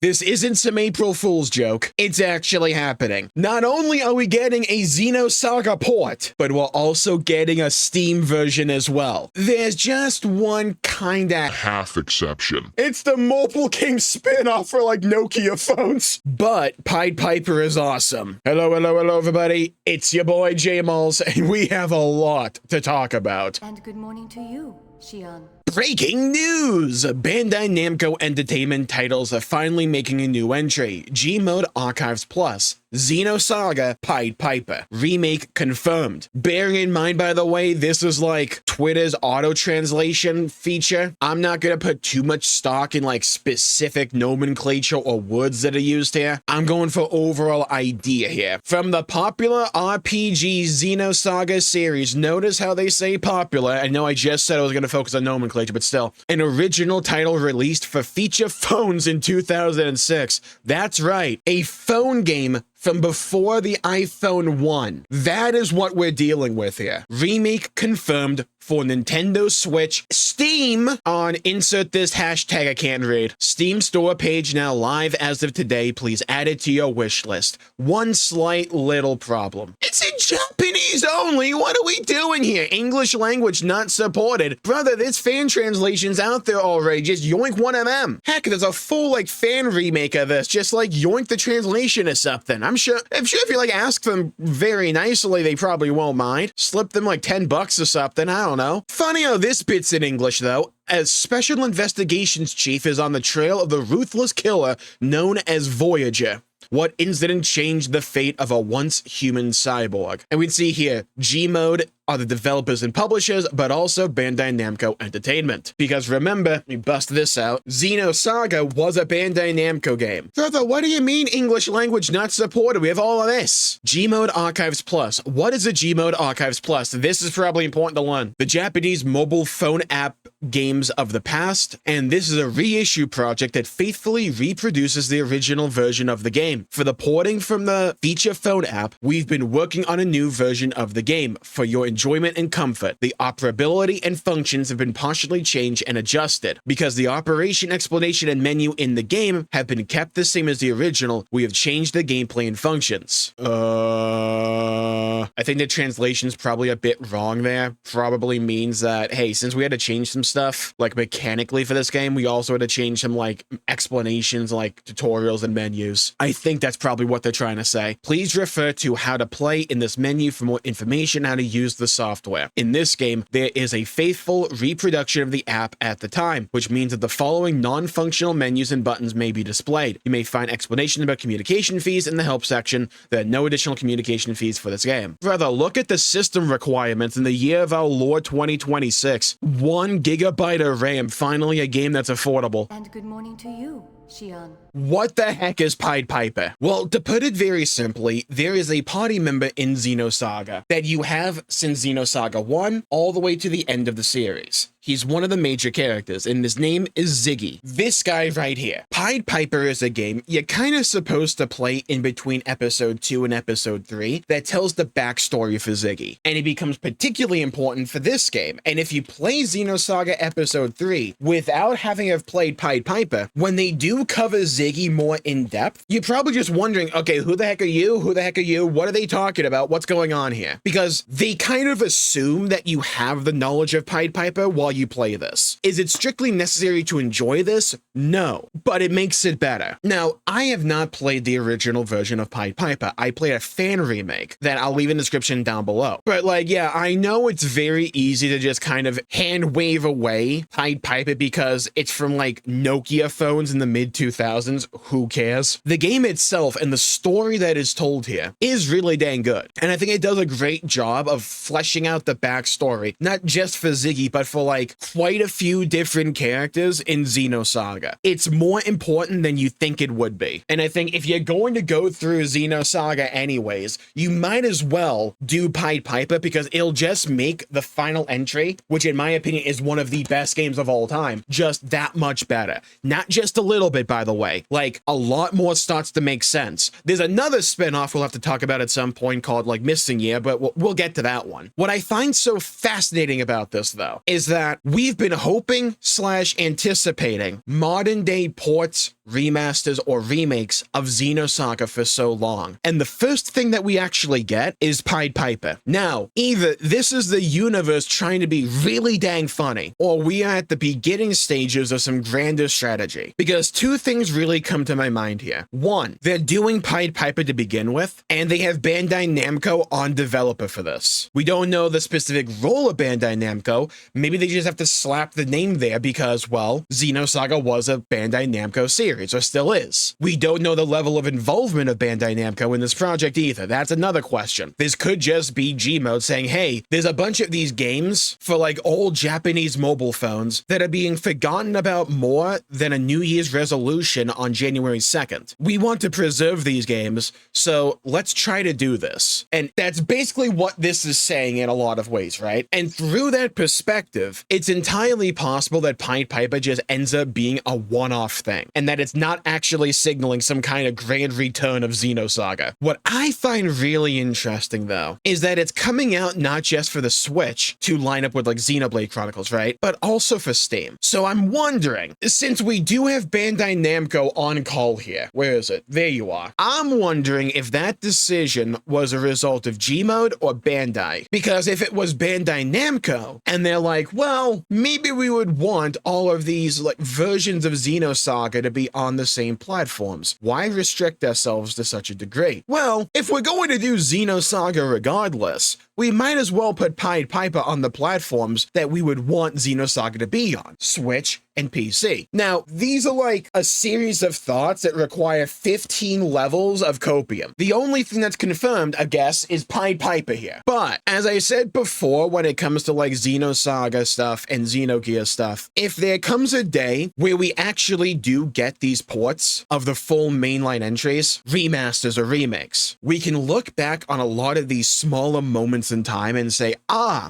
This isn't some April Fool's joke. It's actually happening. Not only are we getting a Xenosaga port, but we're also getting a Steam version as well. There's just one kinda half exception. It's the mobile game spin-off for like Nokia phones. But Pied Piper is awesome. Hello, everybody. It's your boy Jmulls, and we have a lot to talk about. And good morning to you, Xian. Breaking news! Bandai Namco Entertainment titles are finally making a new entry. Gmod Archives Plus. Xenosaga Pied Piper. Remake confirmed. Bearing in mind, by the way, this is like Twitter's auto-translation feature. I'm not gonna put too much stock in like specific nomenclature or words that are used here. I'm going for overall idea here. From the popular RPG Xenosaga series, notice how they say popular. I know I just said I was gonna focus on nomenclature, but still. An original title released for feature phones in 2006. That's right, a phone game from before the iPhone 1. That is what we're dealing with here. Remake confirmed for Nintendo Switch. Steam on insert this hashtag I can't read. Steam store page now live as of today. Please add it to your wish list. One slight little problem. It's in Japanese only. What are we doing here? English language not supported. Brother, there's fan translations out there already. Just yoink one of them. Heck, there's a full like fan remake of this. Just like yoink the translation or something. I'm sure if you like ask them very nicely, they probably won't mind. Slip them like $10 or something. I don't know. Funny how this bit's in English though. As Special Investigations Chief is on the trail of the ruthless killer known as Voyager. What incident changed the fate of a once human cyborg? And we'd see here, Gmod are the developers and publishers, but also Bandai Namco Entertainment. Because remember, let me bust this out, Xenosaga was a Bandai Namco game. Brother, what do you mean English language not supported? We have all of this. Gmod Archives Plus. What is a Gmod Archives Plus? This is probably important to learn. The Japanese mobile phone app games of the past, and this is a reissue project that faithfully reproduces the original version of the game. For the porting from the feature phone app, we've been working on a new version of the game for your enjoyment and comfort. The operability and functions have been partially changed and adjusted. Because the operation, explanation, and menu in the game have been kept the same as the original, we have changed the gameplay and functions. I think the translation's probably a bit wrong there. Probably means that, hey, since we had to change some stuff, like mechanically for this game, we also had to change some like explanations, like tutorials and menus. I think that's probably what they're trying to say. Please refer to how to play in this menu for more information how to use the software. In this game, there is a faithful reproduction of the app at the time, which means that the following non-functional menus and buttons may be displayed. You may find explanations about communication fees in the help section. There are no additional communication fees for this game. Brother, look at the system requirements in the year of our Lord 2026. 1 gigabyte of RAM, finally a game that's affordable. And good morning to you, Xian. What the heck is Pied Piper? Well, to put it very simply, there is a party member in Xenosaga that you have since Xenosaga 1 all the way to the end of the series. He's one of the major characters, and his name is Ziggy. This guy right here. Pied Piper is a game you're kind of supposed to play in between episode 2 and episode 3 that tells the backstory for Ziggy. And it becomes particularly important for this game. And if you play Xenosaga episode 3 without having have played Pied Piper, when they do cover Ziggy more in depth, you're probably just wondering, okay, who the heck are you? Who the heck are you? What are they talking about? What's going on here? Because they kind of assume that you have the knowledge of Pied Piper while you play this. Is it strictly necessary to enjoy this? No, but it makes it better. Now, I have not played the original version of Pied Piper. I played a fan remake that I'll leave in the description down below. But like, yeah, I know it's very easy to just kind of hand wave away Pied Piper because it's from like Nokia phones in the mid 2000s. Who cares? The game itself and the story that is told here is really dang good. And I think it does a great job of fleshing out the backstory, not just for Ziggy, but for like quite a few different characters in Xenosaga. It's more important than you think it would be. And I think if you're going to go through Xenosaga anyways, you might as well do Pied Piper because it'll just make the final entry, which in my opinion is one of the best games of all time, just that much better. Not just a little bit, by the way. Like, a lot more starts to make sense. There's another spin-off we'll have to talk about at some point called like Missing Year, but we'll get to that one. What I find so fascinating about this though is that we've been hoping / anticipating modern day ports, remasters or remakes of Xenosaga for so long. And the first thing that we actually get is Pied Piper. Now, either this is the universe trying to be really dang funny, or we are at the beginning stages of some grander strategy. Because two things really come to my mind here. One, they're doing Pied Piper to begin with, and they have Bandai Namco on developer for this. We don't know the specific role of Bandai Namco. Maybe they just have to slap the name there because, well, Xenosaga was a Bandai Namco series, or still is. We don't know the level of involvement of Bandai Namco in this project either. That's another question. This could just be Gmode saying, hey, there's a bunch of these games for like old Japanese mobile phones that are being forgotten about more than a New Year's resolution on January 2nd. We want to preserve these games, so let's try to do this. And that's basically what this is saying in a lot of ways, right? And through that perspective, it's entirely possible that Pied Piper just ends up being a one-off thing, and that it's not actually signaling some kind of grand return of Xenosaga. What I find really interesting, though, is that it's coming out not just for the Switch to line up with like Xenoblade Chronicles, right? But also for Steam. So I'm wondering, since we do have Bandai Namco on call here, where is it? There you are. I'm wondering if that decision was a result of Gmode or Bandai. Because if it was Bandai Namco, and they're like, well, maybe we would want all of these like versions of Xenosaga to be on the same platforms. Why restrict ourselves to such a degree? Well, if we're going to do Xenosaga regardless, we might as well put Pied Piper on the platforms that we would want Xenosaga to be on, Switch and PC. Now, these are like a series of thoughts that require 15 levels of copium. The only thing that's confirmed, I guess, is Pied Piper here. But, as I said before, when it comes to like Xenosaga stuff and Xenogear stuff, if there comes a day where we actually do get these ports of the full mainline entries, remasters or remakes, we can look back on a lot of these smaller moments in time and say,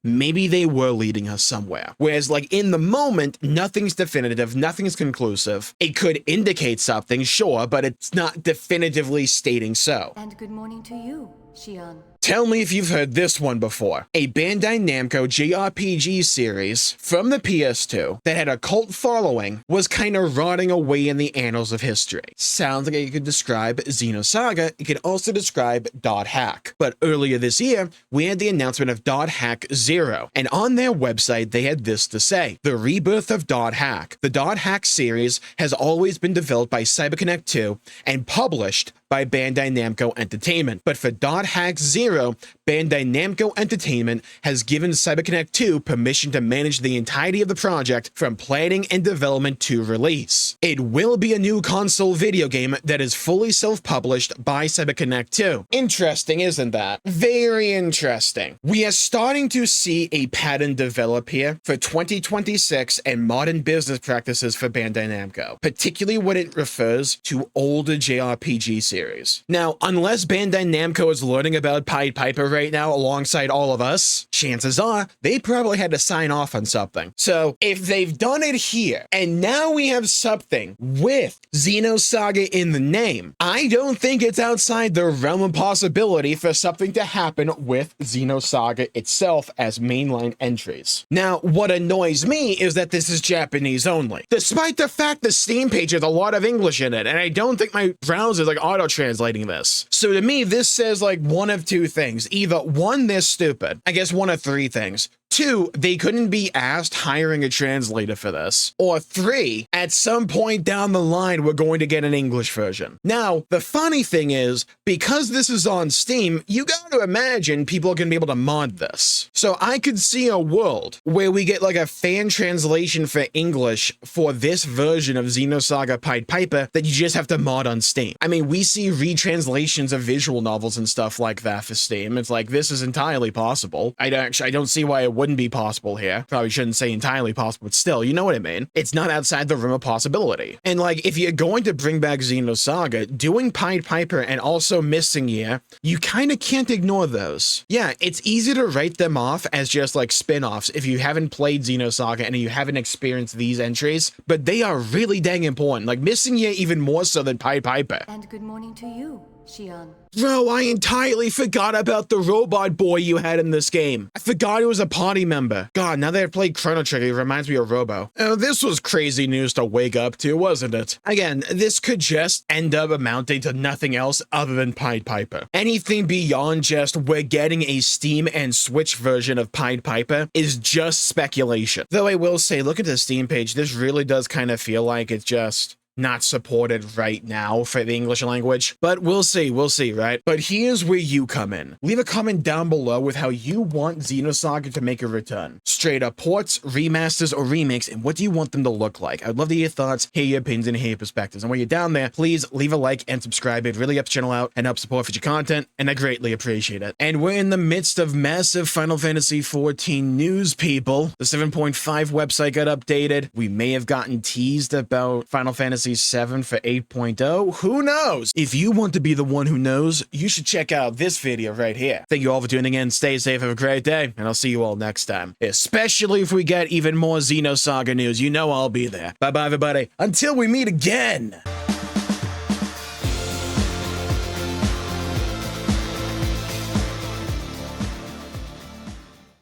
maybe they were leading us somewhere. Whereas like in the moment, nothing's definitive, nothing's conclusive. It could indicate something, sure, but it's not definitively stating so. And good morning to you, Xian. Tell me if you've heard this one before. A Bandai Namco JRPG series from the PS2 that had a cult following was kind of rotting away in the annals of history. Sounds like it could describe Xenosaga. It could also describe Dot Hack. But earlier this year, we had the announcement of Dot Hack 0, and on their website, they had this to say: the rebirth of Dot Hack. The Dot Hack series has always been developed by CyberConnect 2 and published by Bandai Namco Entertainment. But for Dot Hack 0, Bandai Namco Entertainment has given CyberConnect 2 permission to manage the entirety of the project from planning and development to release. It will be a new console video game that is fully self-published by CyberConnect 2. Interesting, isn't that? Very interesting. We are starting to see a pattern develop here for 2026 and modern business practices for Bandai Namco, particularly when it refers to older JRPG series. Now, unless Bandai Namco is learning about Pied Piper right now alongside all of us, chances are they probably had to sign off on something. So if they've done it here and now we have something with Xenosaga in the name, I don't think it's outside the realm of possibility for something to happen with Xenosaga itself as mainline entries. Now, what annoys me is that this is Japanese only, despite the fact the Steam page has a lot of English in it, and I don't think my browser is like auto-translating this. So to me, this says like one of two things. Either one, they're stupid. I guess one of three things. Two, they couldn't be asked hiring a translator for this. Or three, at some point down the line, we're going to get an English version. Now, the funny thing is, because this is on Steam, you gotta imagine people are gonna be able to mod this. So I could see a world where we get like a fan translation for English for this version of Xenosaga Pied Piper that you just have to mod on Steam. I mean, we see retranslations of visual novels and stuff like that for Steam. It's like, this is entirely possible. I don't see why it wouldn't be possible here. Probably shouldn't say entirely possible, but still, you know what I mean? It's not outside the realm of possibility. And like, if you're going to bring back Xenosaga, doing Pied Piper and also Missing Year, you kind of can't ignore those. Yeah, it's easy to write them off as just like spin-offs if you haven't played Xenosaga and you haven't experienced these entries, but they are really dang important. Like Missing Year even more so than Pied Piper. And good morning to you, Shion. Bro, I entirely forgot about the robot boy you had in this game. I forgot he was a party member. God, now that I've played Chrono Trigger, it reminds me of Robo. Oh, this was crazy news to wake up to, wasn't it? Again, this could just end up amounting to nothing else other than Pied Piper. Anything beyond just we're getting a Steam and Switch version of Pied Piper is just speculation. Though I will say, look at the Steam page, this really does kind of feel like it's just not supported right now for the English language, but we'll see, right? But here's where you come in. Leave a comment down below with how you want Xenosaga to make a return. Straight up ports, remasters, or remakes, and what do you want them to look like? I'd love to hear your thoughts, hear your opinions, and hear your perspectives. And while you're down there, please leave a like and subscribe. It really helps the channel out and helps support future content, and I greatly appreciate it. And we're in the midst of massive Final Fantasy XIV news, people. The 7.5 website got updated. We may have gotten teased about Final Fantasy 7 for 8.0. Who knows? If you want to be the one who knows, you should check out this video right here. Thank you all for tuning in. Stay safe. Have a great day. And I'll see you all next time. Especially if we get even more Xenosaga news. You know I'll be there. Bye-bye, everybody. Until we meet again.